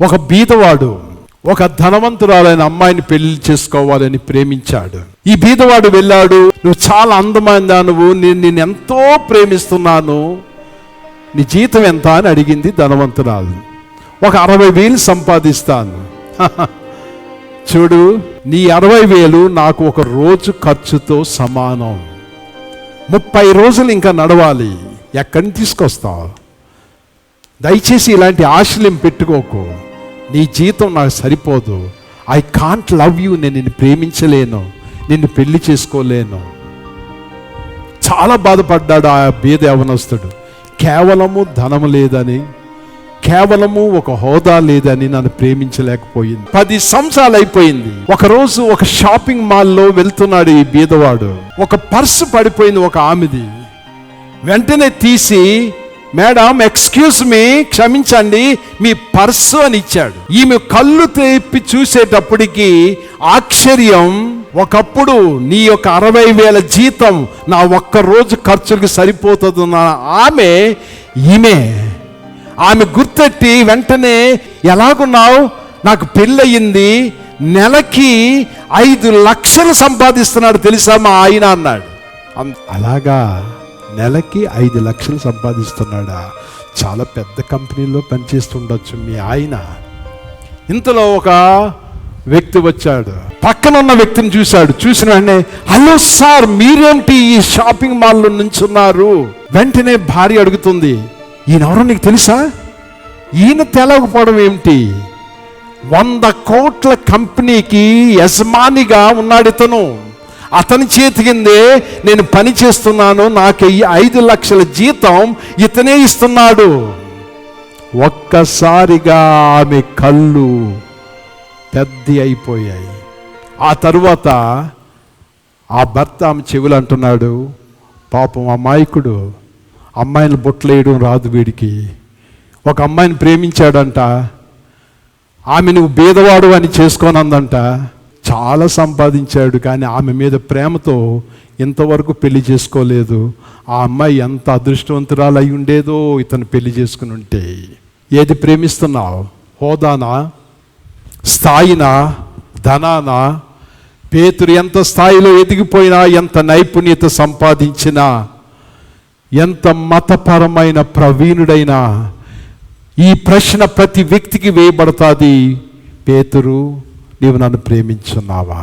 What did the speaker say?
ఒక బీదవాడు ఒక ధనవంతురాలైన అమ్మాయిని పెళ్లి చేసుకోవాలని ప్రేమించాడు. ఈ బీదవాడు వెళ్ళాడు, నువ్వు చాలా అందమైన నువ్వు, నేను ఎంతో ప్రేమిస్తున్నాను, నీ జీతం ఎంత అని అడిగింది ధనవంతురాలు. ఒక 60,000 సంపాదిస్తాను. చూడు, నీ 60,000 నాకు ఒక రోజు ఖర్చుతో సమానం. 30 రోజులు ఇంకా నడవాలి, ఎక్కడిని తీసుకొస్తావు? దయచేసి ఇలాంటి ఆశలేం పెట్టుకోకు, నీ జీతం నాకు సరిపోదు. ఐ కాంట్ లవ్ యూ, నేను నిన్ను ప్రేమించలేను, నిన్ను పెళ్లి చేసుకోలేను. చాలా బాధపడ్డాడు ఆ బీద యవనస్తుడు. కేవలము ధనము లేదని, కేవలము ఒక హోదా లేదని నన్ను ప్రేమించలేకపోయింది. 10 సంవత్సరాలు అయిపోయింది. ఒకరోజు ఒక షాపింగ్ మాల్లో వెళ్తున్నాడు ఈ బీదవాడు. ఒక పర్సు పడిపోయింది ఒక ఆమెది. వెంటనే తీసి, మేడం ఎక్స్క్యూజ్ మీ, క్షమించండి, మీ పర్సు అని ఇచ్చాడు. ఈమె కళ్ళు తెప్పి చూసేటప్పటికి ఆశ్చర్యం. ఒకప్పుడు నీ యొక్క 60,000 జీతం నా ఒక్క రోజు ఖర్చులకు సరిపోతుందన్న ఈమె గుర్తెట్టి వెంటనే, ఎలాగున్నావు, నాకు పెళ్ళయింది, నెలకి 5 లక్షలు సంపాదిస్తున్నాడు తెలుసా మా ఆయన అన్నాడు. అలాగా, నెలకి 5 లక్షలు సంపాదిస్తున్నాడా? చాలా పెద్ద కంపెనీలో పనిచేస్తుండొచ్చు మీ ఆయన. ఇంతలో ఒక వ్యక్తి వచ్చాడు, పక్కన ఉన్న వ్యక్తిని చూశాడు. చూసిన వెంటనే, హలో సార్, మీరేంటి ఈ షాపింగ్ మాల్లో నుంచున్నారు? వెంటనే భార్య అడుగుతుంది, ఈయనెవరో నీకు తెలుసా? ఈయన తెలవకపోవడం ఏమిటి? 100 కోట్ల కంపెనీకి యజమానిగా ఉన్నాడు ఇతను. అతని చేతి కిందే నేను పని చేస్తున్నాను, నాకు 5 లక్షల జీతం ఇతనే ఇస్తున్నాడు. ఒక్కసారిగా ఆమె కళ్ళు పెద్ద అయిపోయాయి. ఆ తరువాత ఆ భర్త ఆమె చెవులు అంటున్నాడు, పాపం అమాయకుడు, అమ్మాయిని బొట్లేయడం రాదు వీడికి. ఒక అమ్మాయిని ప్రేమించాడంట, ఆమె నువ్వు బీదవాడు అని చేసుకోనందంట. చాలా సంపాదించాడు, కానీ ఆమె మీద ప్రేమతో ఇంతవరకు పెళ్లి చేసుకోలేదు. ఆ అమ్మాయి ఎంత అదృష్టవంతురాలు అయి ఉండేదో ఇతను పెళ్లి చేసుకుని ఉంటే. ఏది ప్రేమిస్తున్నావు? హోదానా, స్థాయినా, ధనానా? పేతురు ఎంత స్థాయిలో ఎదిగిపోయినా, ఎంత నైపుణ్యత సంపాదించినా, ఎంత మతపరమైన ప్రవీణుడైనా, ఈ ప్రశ్న ప్రతి వ్యక్తికి వేయబడుతుంది. పేతురు, నీవు నన్ను ప్రేమించున్నావా?